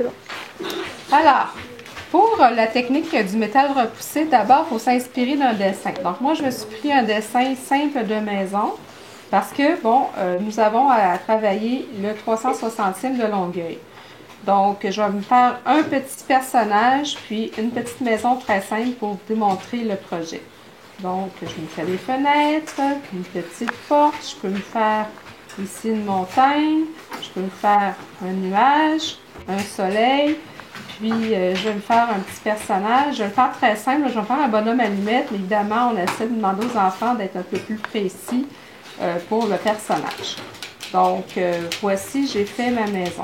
C'est bon. Alors, pour la technique du métal repoussé, d'abord, il faut s'inspirer d'un dessin. Donc, moi, je me suis pris un dessin simple de maison parce que, bon, nous avons à travailler le 360e de Longueuil. Donc, je vais me faire un petit personnage, puis une petite maison très simple pour vous démontrer le projet. Donc, je me fais des fenêtres, une petite porte, je peux me faire ici une montagne, je peux me faire un nuage, un soleil, puis je vais me faire un petit personnage. Je vais le faire très simple, je vais me faire un bonhomme allumette, mais évidemment, on essaie de demander aux enfants d'être un peu plus précis pour le personnage. Donc, voici, j'ai fait ma maison.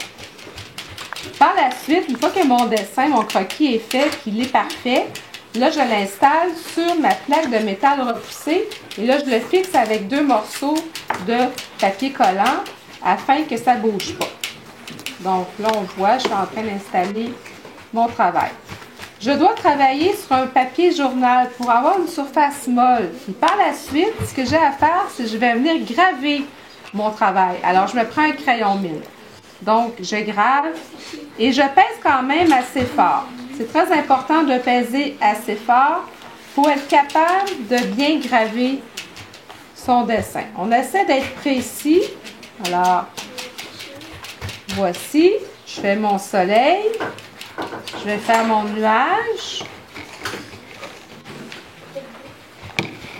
Par la suite, une fois que mon dessin, mon croquis est fait, qu'il est parfait, là, je l'installe sur ma plaque de métal repoussé et là, je le fixe avec 2 morceaux de papier collant afin que ça ne bouge pas. Donc là, on voit, je suis en train d'installer mon travail. Je dois travailler sur un papier journal pour avoir une surface molle. Et par la suite, ce que j'ai à faire, c'est que je vais venir graver mon travail. Alors, je me prends un crayon mine. Donc, je grave et je pèse quand même assez fort. C'est très important de peser assez fort pour être capable de bien graver son dessin. On essaie d'être précis. Alors, voici, je fais mon soleil, je vais faire mon nuage,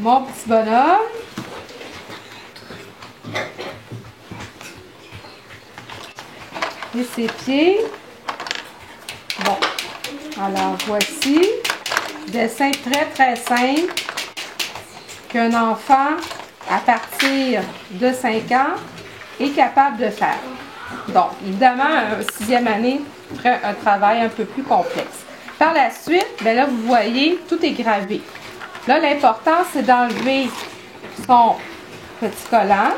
mon petit bonhomme, et ses pieds. Bon, alors voici, dessin très simple qu'un enfant à partir de 5 ans est capable de faire. Donc, évidemment, un 6e année ferait un travail un peu plus complexe. Par la suite, bien là, vous voyez, tout est gravé. Là, l'important, c'est d'enlever son petit collant.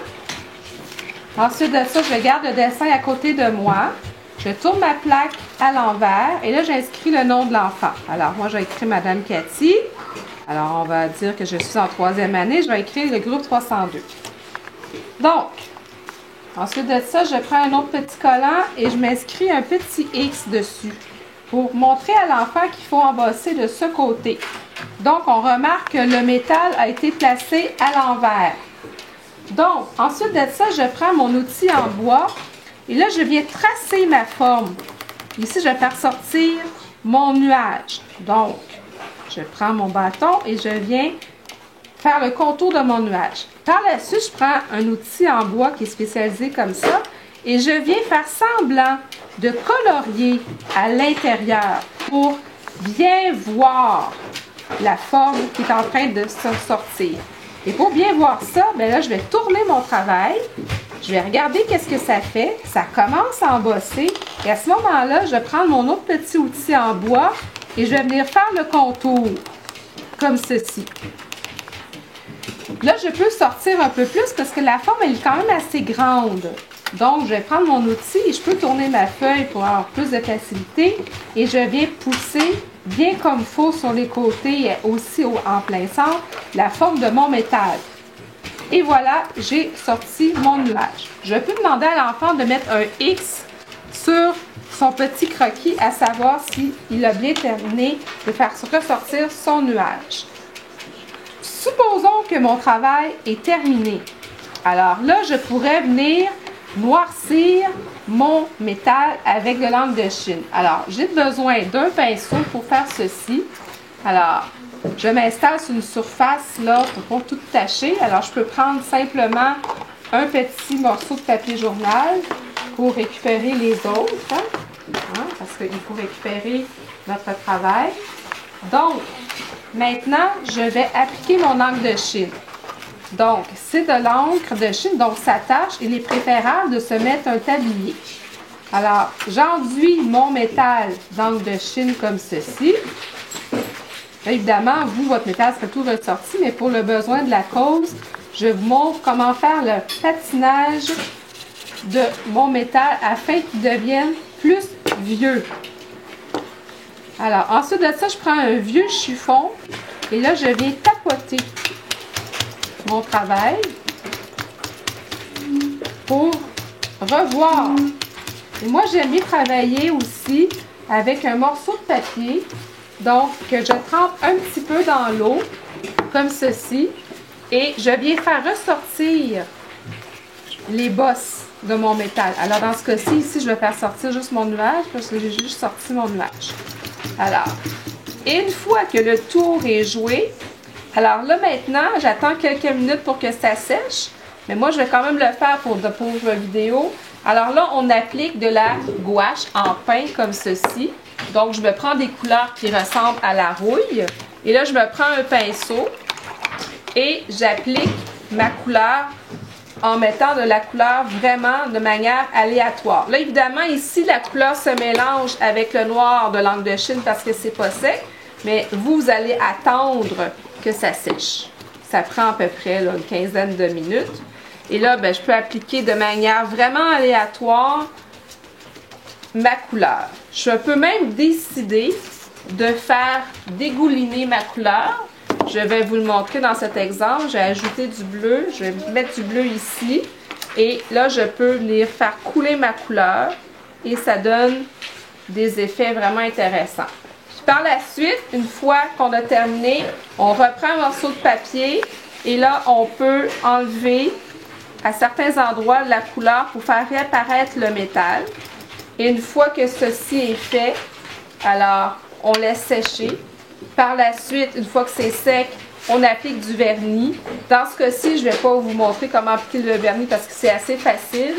Ensuite de ça, je garde le dessin à côté de moi. Je tourne ma plaque à l'envers et là, j'inscris le nom de l'enfant. Alors, moi, j'ai écrit Madame Cathy. Alors, on va dire que je suis en 3e année. Je vais écrire le groupe 302. Donc, ensuite de ça, je prends un autre petit collant et je m'inscris un petit X dessus pour montrer à l'enfant qu'il faut embosser de ce côté. Donc, on remarque que le métal a été placé à l'envers. Donc, ensuite de ça, je prends mon outil en bois et là, je viens tracer ma forme. Ici, je vais faire sortir mon nuage. Donc, je prends mon bâton et je viens faire le contour de mon nuage. Par la suite, je prends un outil en bois qui est spécialisé comme ça et je viens faire semblant de colorier à l'intérieur pour bien voir la forme qui est en train de se sortir. Et pour bien voir ça, bien là, je vais tourner mon travail. Je vais regarder qu'est-ce que ça fait. Ça commence à embosser. Et à ce moment-là, je vais prendre mon autre petit outil en bois et je vais venir faire le contour, comme ceci. Là, je peux sortir un peu plus parce que la forme, elle est quand même assez grande. Donc, je vais prendre mon outil et je peux tourner ma feuille pour avoir plus de facilité. Et je viens pousser bien comme il faut sur les côtés et aussi en plein centre la forme de mon métal. Et voilà, j'ai sorti mon nuage. Je peux demander à l'enfant de mettre un X sur son petit croquis, à savoir s'il a bien terminé de faire ressortir son nuage. Supposons que mon travail est terminé. Alors là, je pourrais venir noircir mon métal avec de l'encre de Chine. Alors, j'ai besoin d'un pinceau pour faire ceci. Alors, je m'installe sur une surface là pour pas tout tacher. Alors, je peux prendre simplement un petit morceau de papier journal pour récupérer les autres. Parce qu'il faut récupérer notre travail. Donc, maintenant, je vais appliquer mon encre de Chine. Donc, c'est de l'encre de Chine, donc ça tâche. Il est préférable de se mettre un tablier. Alors, j'enduis mon métal d'encre de Chine comme ceci. Là, évidemment, votre métal serait tout ressorti, mais pour le besoin de la cause, je vous montre comment faire le patinage de mon métal afin qu'il devienne plus vieux. Alors, ensuite de ça, je prends un vieux chiffon et là, je viens tapoter mon travail pour revoir Et moi, j'aime bien travailler aussi avec un morceau de papier. Donc, que je trempe un petit peu dans l'eau, comme ceci. Et je viens faire ressortir les bosses de mon métal. Alors, dans ce cas-ci, ici, je vais faire sortir juste mon nuage parce que j'ai juste sorti mon nuage. Alors, une fois que le tour est joué, alors là, maintenant, j'attends quelques minutes pour que ça sèche. Mais moi, je vais quand même le faire pour vidéo. Alors là, on applique de la gouache en pain comme ceci. Donc, je me prends des couleurs qui ressemblent à la rouille. Et là, je me prends un pinceau et j'applique ma couleur en mettant de la couleur vraiment de manière aléatoire. Là, évidemment, ici, la couleur se mélange avec le noir de l'encre de Chine parce que c'est pas sec. Mais vous allez attendre que ça sèche. Ça prend à peu près là, une quinzaine de minutes. Et là, ben, je peux appliquer de manière vraiment aléatoire ma couleur. Je peux même décider de faire dégouliner ma couleur. Je vais vous le montrer dans cet exemple. J'ai ajouté du bleu. Je vais mettre du bleu ici. Et là, je peux venir faire couler ma couleur. Et ça donne des effets vraiment intéressants. Puis par la suite, une fois qu'on a terminé, on reprend un morceau de papier. Et là, on peut enlever à certains endroits la couleur pour faire réapparaître le métal. Et une fois que ceci est fait, alors on laisse sécher. Par la suite, une fois que c'est sec, on applique du vernis. Dans ce cas-ci, je ne vais pas vous montrer comment appliquer le vernis parce que c'est assez facile.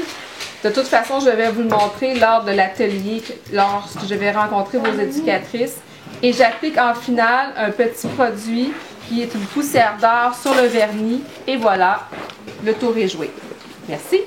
De toute façon, je vais vous le montrer lors de l'atelier, lorsque je vais rencontrer vos éducatrices. Et j'applique en finale un petit produit qui est une poussière d'or sur le vernis. Et voilà, le tour est joué. Merci.